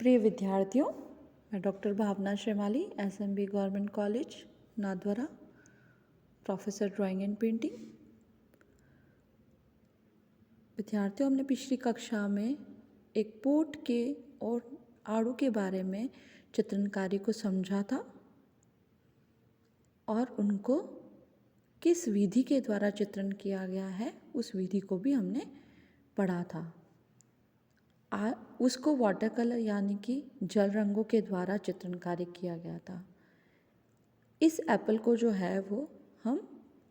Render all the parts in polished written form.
प्रिय विद्यार्थियों, मैं doctor Bhavna Shrimali, SMB government college Nathdwara, professor drawing and painting. विद्यार्थियों, हमने पिछली कक्षा में एक पोट के और आड़ू के बारे में चित्रणकारी को समझा था और उनको किस विधि के द्वारा चित्रण किया गया है उस विधि को भी हमने पढ़ा था। उसको वाटर कलर यानी कि जल रंगों के द्वारा चित्रणकारी किया गया था। इस एप्पल को जो है वो हम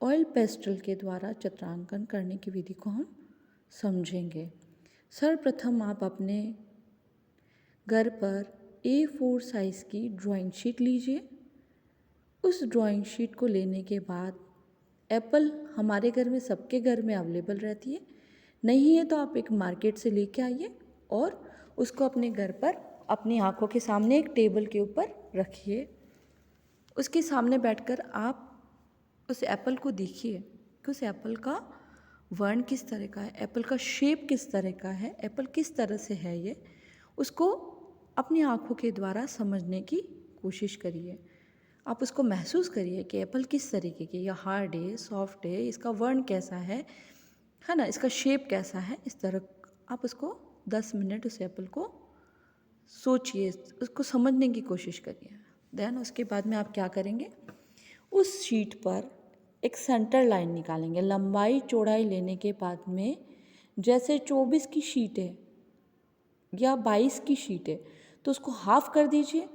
ऑयल पेस्टल के द्वारा चित्रांकन करने की विधि को हम समझेंगे। सर्वप्रथम आप अपने घर पर A4 साइज़ की ड्राइंग शीट लीजिए। उस ड्राइंग शीट को लेने के बाद एप्पल हमारे घर में सबके घर में अवेलेबल रहती है, नहीं है तो आप एक मार्केट से लेके आइए और उसको अपने घर पर अपनी आँखों के सामने एक टेबल के ऊपर रखिए। उसके सामने बैठकर आप उस एप्पल को देखिए कि उस एप्पल का वर्ण किस तरह का है, एप्पल का शेप किस तरह का है, एप्पल किस तरह से है, ये उसको अपनी आँखों के द्वारा समझने की कोशिश करिए। आप उसको महसूस करिए कि एप्पल किस तरीके की, या हार्ड है, सॉफ्ट है, इसका वर्ण कैसा है ना, इसका शेप कैसा है। इस तरह आप उसको 10 मिनट उस एप्पल को सोचिए, उसको समझने की कोशिश करिए। देन उसके बाद में आप क्या करेंगे, उस शीट पर एक सेंटर लाइन निकालेंगे। लंबाई चौड़ाई लेने के बाद में जैसे 24 की शीट है या 22 की शीट है तो उसको हाफ कर दीजिए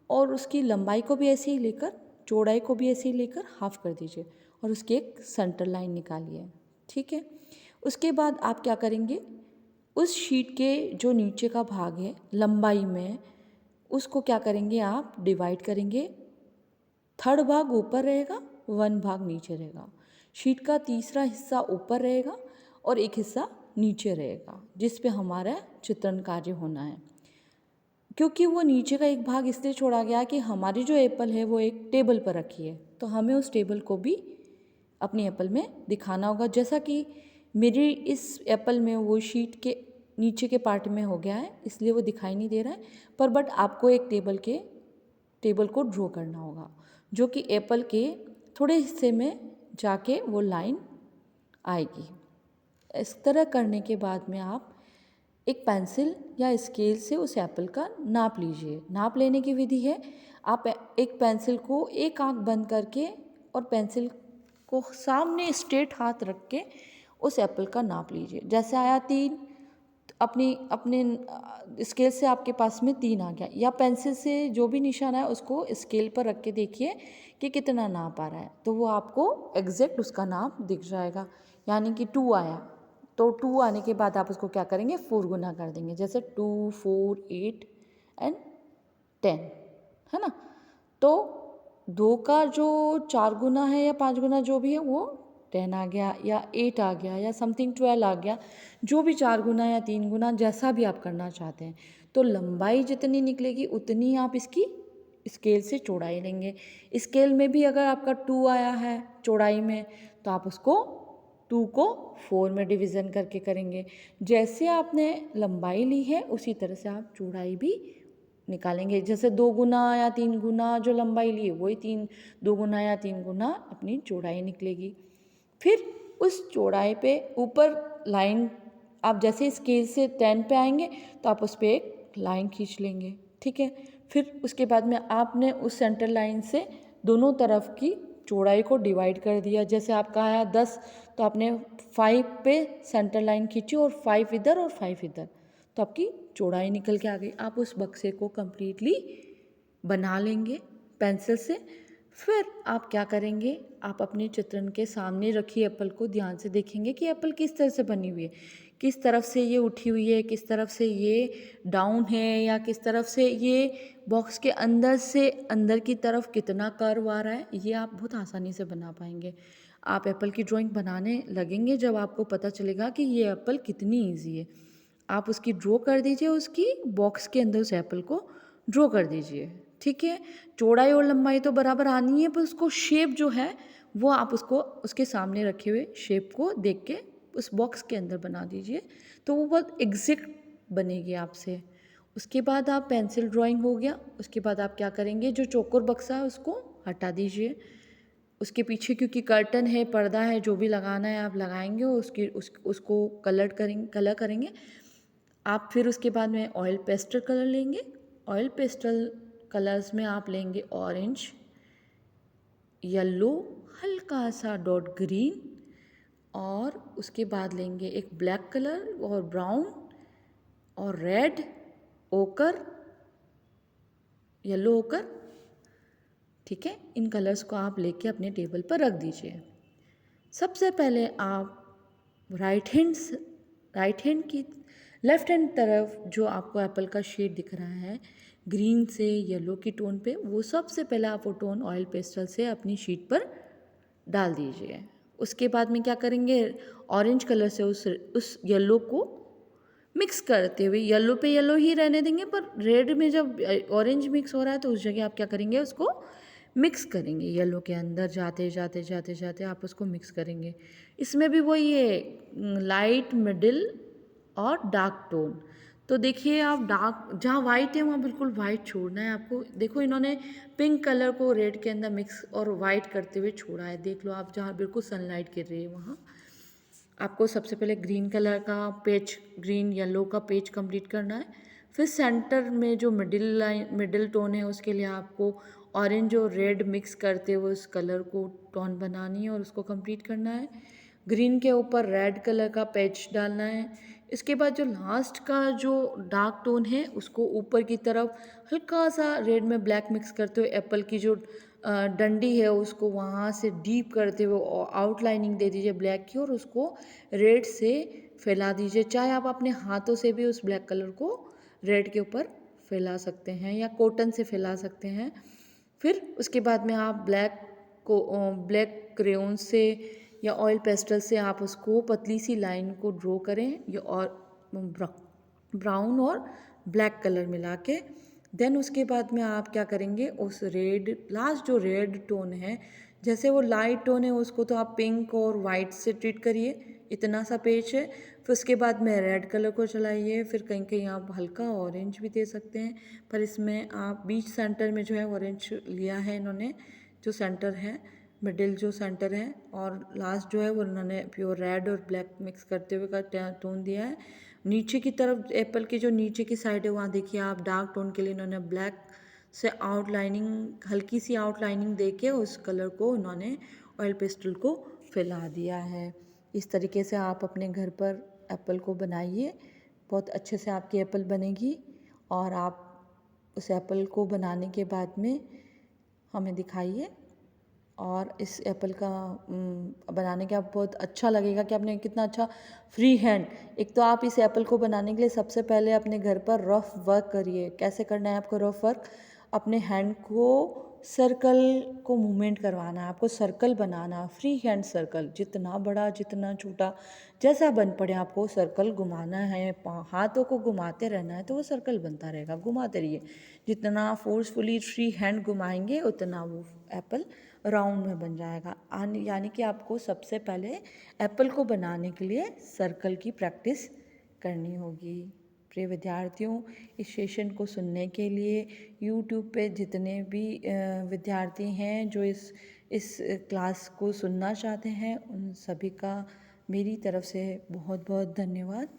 और उसकी लंबाई को भी ऐसे ही लेकर, चौड़ाई को भी ऐसे ही लेकर हाफ कर दीजिए और उसकी एक सेंटर लाइन निकालिए। ठीक है। उसके बाद आप क्या करेंगे, उस शीट के जो नीचे का भाग है लंबाई में, उसको क्या करेंगे, आप डिवाइड करेंगे। 3rd भाग ऊपर रहेगा, 1 भाग नीचे रहेगा। शीट का तीसरा हिस्सा ऊपर रहेगा और एक हिस्सा नीचे रहेगा, जिस पे हमारा चित्रण कार्य होना है। क्योंकि वो नीचे का एक भाग इसलिए छोड़ा गया कि हमारी जो एप्पल है वो एक टेबल पर रखी है, तो हमें उस टेबल को भी अपनी एप्पल में दिखाना होगा। जैसा कि मेरी इस एप्पल में वो शीट के नीचे के पार्ट में हो गया है, इसलिए वो दिखाई नहीं दे रहा है, पर बट आपको एक टेबल को ड्रॉ करना होगा, जो कि एप्पल के थोड़े हिस्से में जाके वो लाइन आएगी। इस तरह करने के बाद में आप एक पेंसिल या स्केल से उस एप्पल का नाप लीजिए। नाप लेने की विधि है, आप एक पेंसिल को एक आंख बंद करके और पेंसिल को सामने स्ट्रेट हाथ रख के उस एप्पल का नाप लीजिए। जैसे आया 3, अपने स्केल से आपके पास में 3 आ गया, या पेंसिल से जो भी निशान है उसको स्केल पर रख के देखिए कि कितना नाप आ रहा है, तो वो आपको एग्जैक्ट उसका नाप दिख जाएगा। यानी कि 2 आया, तो 2 आने के बाद आप उसको क्या करेंगे, 4 गुना कर देंगे। जैसे 2, 4, 8 एंड 10, है ना। तो 2 का जो 4 गुना है या 5 गुना जो भी है वो 10 आ गया, या 8 आ गया, या समथिंग 12 आ गया, जो भी 4 गुना या 3 गुना जैसा भी आप करना चाहते हैं। तो लंबाई जितनी निकलेगी उतनी आप इसकी स्केल से चौड़ाई लेंगे। स्केल में भी अगर आपका 2 आया है चौड़ाई में, तो आप उसको 2 को 4 में डिवीज़न करके करेंगे। जैसे आपने लंबाई ली है उसी तरह से आप चौड़ाई भी निकालेंगे। जैसे 2 गुना या 3 गुना जो लंबाई ली है वही 2 गुना या 3 गुना अपनी चौड़ाई निकलेगी। फिर उस चौड़ाई पे ऊपर लाइन, आप जैसे स्केल से 10 पे आएंगे तो आप उस पर एक लाइन खींच लेंगे। ठीक है। फिर उसके बाद में आपने उस सेंटर लाइन से दोनों तरफ की चौड़ाई को डिवाइड कर दिया। जैसे आपका आया 10, तो आपने 5 पे सेंटर लाइन खींची और 5 इधर और 5 इधर, तो आपकी चौड़ाई निकल के आ गई। आप उस बक्से को कम्प्लीटली बना लेंगे पेंसिल से। फिर आप क्या करेंगे, आप अपने चित्रण के सामने रखी एप्पल को ध्यान से देखेंगे कि एप्पल किस तरह से बनी हुई है, किस तरफ से ये उठी हुई है, किस तरफ से ये डाउन है, या किस तरफ से ये बॉक्स के अंदर से अंदर की तरफ कितना कर्व आ रहा है, ये आप बहुत आसानी से बना पाएंगे। आप एप्पल की ड्राइंग बनाने लगेंगे जब आपको पता चलेगा कि ये एप्पल कितनी ईजी है। आप उसकी ड्रॉ कर दीजिए, उसकी बॉक्स के अंदर उस एप्पल को ड्रॉ कर दीजिए। ठीक है। चौड़ाई और लंबाई तो बराबर आनी है, पर उसको शेप जो है वो आप उसको उसके सामने रखे हुए शेप को देख के उस बॉक्स के अंदर बना दीजिए, तो वो बहुत एग्जैक्ट बनेगी आपसे। उसके बाद आप पेंसिल ड्राइंग हो गया, उसके बाद आप क्या करेंगे, जो चौकोर बक्सा है उसको हटा दीजिए। उसके पीछे क्योंकि कर्टन है, पर्दा है, जो भी लगाना है आप लगाएंगे, उसको कलर करेंगे आप। फिर उसके बाद में ऑयल पेस्टल कलर लेंगे। ऑयल पेस्टल कलर्स में आप लेंगे ऑरेंज, येलो, हल्का सा डॉट ग्रीन, और उसके बाद लेंगे एक ब्लैक कलर और ब्राउन और रेड, ओकर, येलो ओकर। ठीक है, इन कलर्स को आप लेके अपने टेबल पर रख दीजिए। सबसे पहले आप राइट हैंड की लेफ्ट हैंड तरफ जो आपको एप्पल का शेड दिख रहा है ग्रीन से येलो की टोन पे, वो सबसे पहले आप वो टोन ऑयल पेस्टल से अपनी शीट पर डाल दीजिए। उसके बाद में क्या करेंगे, ऑरेंज कलर से उस येलो को मिक्स करते हुए, येलो पे येलो ही रहने देंगे, पर रेड में जब ऑरेंज मिक्स हो रहा है तो उस जगह आप क्या करेंगे, उसको मिक्स करेंगे। येलो के अंदर जाते जाते जाते जाते आप उसको मिक्स करेंगे। इसमें भी वही है, लाइट, मिडिल और डार्क टोन। तो देखिए आप डार्क, जहाँ वाइट है वहाँ बिल्कुल वाइट छोड़ना है आपको। देखो इन्होंने पिंक कलर को रेड के अंदर मिक्स और वाइट करते हुए छोड़ा है। देख लो आप, जहाँ बिल्कुल सनलाइट गिर रही है वहाँ आपको सबसे पहले ग्रीन कलर का पेज, ग्रीन येलो का पेज कंप्लीट करना है। फिर सेंटर में जो मिडिल टोन है उसके लिए आपको ऑरेंज और रेड मिक्स करते हुए उस कलर को टोन बनानी है और उसको कंप्लीट करना है। ग्रीन के ऊपर रेड कलर का पैच डालना है। इसके बाद जो लास्ट का जो डार्क टोन है उसको ऊपर की तरफ हल्का सा रेड में ब्लैक मिक्स करते हुए एप्पल की जो डंडी है उसको वहाँ से डीप करते हुए आउटलाइनिंग दे दीजिए ब्लैक की, और उसको रेड से फैला दीजिए। चाहे आप अपने हाथों से भी उस ब्लैक कलर को रेड के ऊपर फैला सकते हैं या कॉटन से फैला सकते हैं। फिर उसके बाद में आप ब्लैक क्रेयॉन से या ऑयल पेस्टल से आप उसको पतली सी लाइन को ड्रॉ करें, या और ब्राउन और ब्लैक कलर मिला के। देन उसके बाद में आप क्या करेंगे, उस रेड, लास्ट जो रेड टोन है, जैसे वो लाइट टोन है उसको तो आप पिंक और वाइट से ट्रीट करिए, इतना सा पेज है। फिर उसके बाद में रेड कलर को चलाइए, फिर कहीं कहीं आप हल्का ऑरेंज भी दे सकते हैं, पर इसमें आप बीच सेंटर में जो है ऑरेंज लिया है इन्होंने, जो सेंटर है, मिडिल जो सेंटर है, और लास्ट जो है वो उन्होंने प्योर रेड और ब्लैक मिक्स करते हुए का टोन दिया है। नीचे की तरफ एप्पल की जो नीचे की साइड है वहाँ देखिए आप डार्क टोन के लिए इन्होंने ब्लैक से आउटलाइनिंग, हल्की सी आउटलाइनिंग दे के उस कलर को उन्होंने ऑयल पेस्टल को फैला दिया है। इस तरीके से आप अपने घर पर एप्पल को बनाइए, बहुत अच्छे से आपकी एप्पल बनेगी। और आप उस एप्पल को बनाने के बाद में हमें दिखाइए, और इस एप्पल का बनाने के आप बहुत अच्छा लगेगा कि आपने कितना अच्छा फ्री हैंड। एक तो आप इस एप्पल को बनाने के लिए सबसे पहले अपने घर पर रफ वर्क करिए। कैसे करना है आपको रफ वर्क, अपने हैंड को सर्कल को मूवमेंट करवाना है, आपको सर्कल बनाना, फ्री हैंड सर्कल, जितना बड़ा जितना छोटा जैसा बन पड़े आपको सर्कल घुमाना है। हाथों को घुमाते रहना है तो वो सर्कल बनता रहेगा, घुमाते रहिए। जितना फोर्सफुली फ्री हैंड घुमाएंगे उतना वो एप्पल राउंड में बन जाएगा। यानी कि आपको सबसे पहले एप्पल को बनाने के लिए सर्कल की प्रैक्टिस करनी होगी। प्रिय विद्यार्थियों, इस सेशन को सुनने के लिए यूट्यूब पे जितने भी विद्यार्थी हैं जो इस क्लास को सुनना चाहते हैं, उन सभी का मेरी तरफ से बहुत बहुत धन्यवाद।